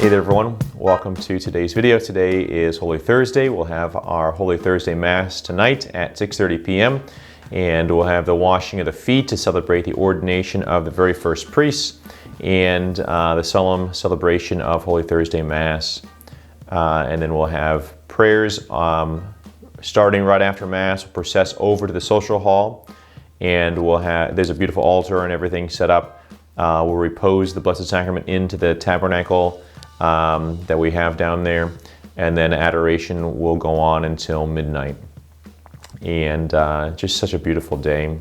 Hey there everyone, welcome to today's video. Today is Holy Thursday. We'll have our Holy Thursday Mass tonight at 6:30 p.m. and we'll have the washing of the feet to celebrate the ordination of the very first priests and the solemn celebration of Holy Thursday Mass. And then we'll have prayers starting right after Mass. We'll process over to the social hall and there's a beautiful altar and everything set up. We'll repose the Blessed Sacrament into the tabernacle that we have down there, and then adoration will go on until midnight. And just such a beautiful day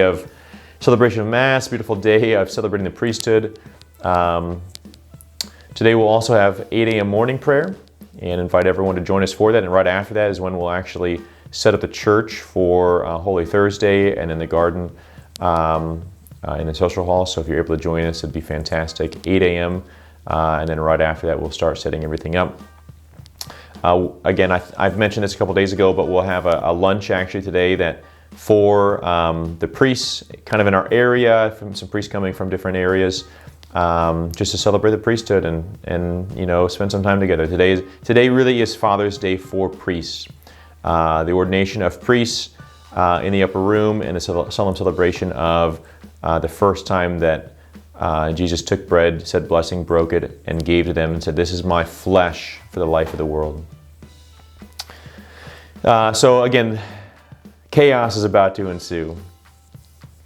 of celebration of Mass, beautiful day of celebrating the priesthood. Today we'll also have 8 a.m. morning prayer and invite everyone to join us for that, and right after that is when we'll actually set up the church for Holy Thursday and in the garden in the social hall. So if you're able to join us, it'd be fantastic. 8 a.m. And then right after that, we'll start setting everything up. Again, I've mentioned this a couple days ago, but we'll have a lunch actually today that for the priests kind of in our area, from some priests coming from different areas, just to celebrate the priesthood and you know, spend some time together. Today really is Father's Day for priests. The ordination of priests in the upper room and the solemn celebration of the first time that Jesus took bread, said blessing, broke it, and gave to them and said, "This is my flesh for the life of the world." So again, chaos is about to ensue.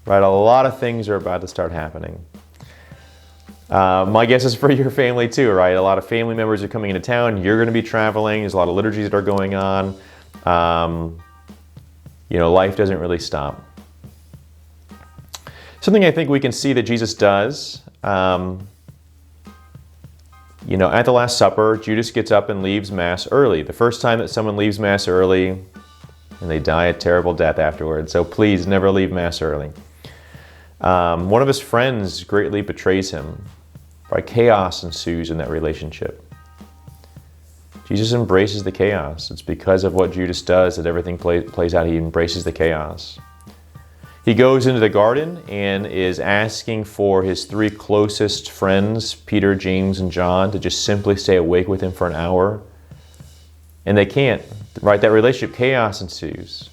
Right, a lot of things are about to start happening. My guess is for your family too, right? A lot of family members are coming into town. You're going to be traveling. There's a lot of liturgies that are going on. You know, life doesn't really stop. Something I think we can see that Jesus does, you know, at the Last Supper, Judas gets up and leaves Mass early. The first time that someone leaves Mass early, and they die a terrible death afterwards. So please never leave Mass early. One of his friends greatly betrays him. Right? Chaos ensues in that relationship. Jesus embraces the chaos. It's because of what Judas does that everything plays out. He embraces the chaos. He goes into the garden and is asking for his 3 closest friends, Peter, James, and John, to just simply stay awake with him for an hour. And they can't. Right? That relationship, chaos ensues.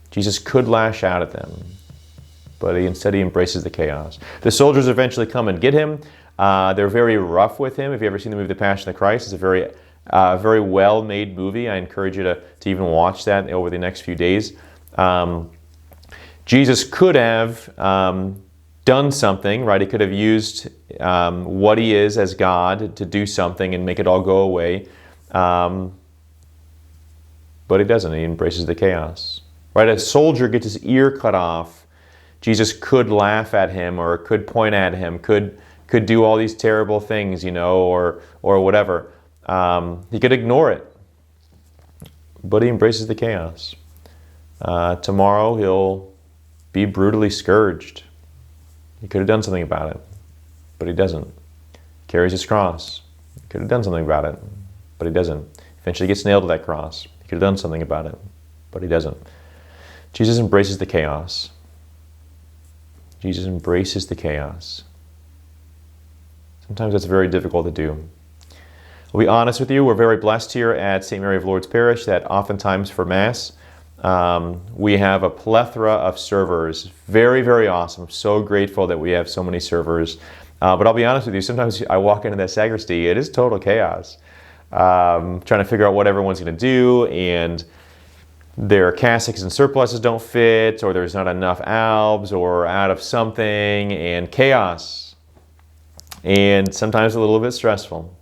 Jesus could lash out at them, but instead he embraces the chaos. The soldiers eventually come and get him. They're very rough with him. If you've ever seen the movie The Passion of the Christ, it's a very well-made movie. I encourage you to even watch that over the next few days. Jesus could have done something, right? He could have used what he is as God to do something and make it all go away. But he doesn't. He embraces the chaos. Right? A soldier gets his ear cut off. Jesus could laugh at him or could point at him, could do all these terrible things, you know, or whatever. He could ignore it. But he embraces the chaos. Tomorrow he'll be brutally scourged. He could have done something about it, but he doesn't. He carries his cross. He could have done something about it, but he doesn't. Eventually gets nailed to that cross. He could have done something about it, but he doesn't. Jesus embraces the chaos. Jesus embraces the chaos. Sometimes that's very difficult to do. I'll be honest with you, we're very blessed here at St. Mary of Lourdes Parish that oftentimes for Mass, we have a plethora of servers. Very, very awesome. I'm so grateful that we have so many servers. But I'll be honest with you, sometimes I walk into that sacristy, it is total chaos. Trying to figure out what everyone's going to do, and their cassocks and surplices don't fit, or there's not enough albs, or out of something, and chaos. And sometimes a little bit stressful.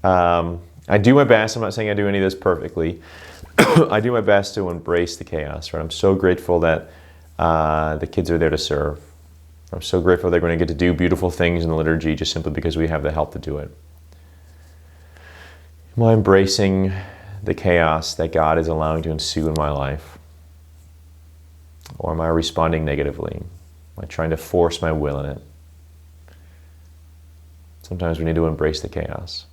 I do my best. I'm not saying I do any of this perfectly. I do my best to embrace the chaos. Right? I'm so grateful that the kids are there to serve. I'm so grateful they're going to get to do beautiful things in the liturgy just simply because we have the help to do it. Am I embracing the chaos that God is allowing to ensue in my life? Or am I responding negatively? Am I trying to force my will in it? Sometimes we need to embrace the chaos.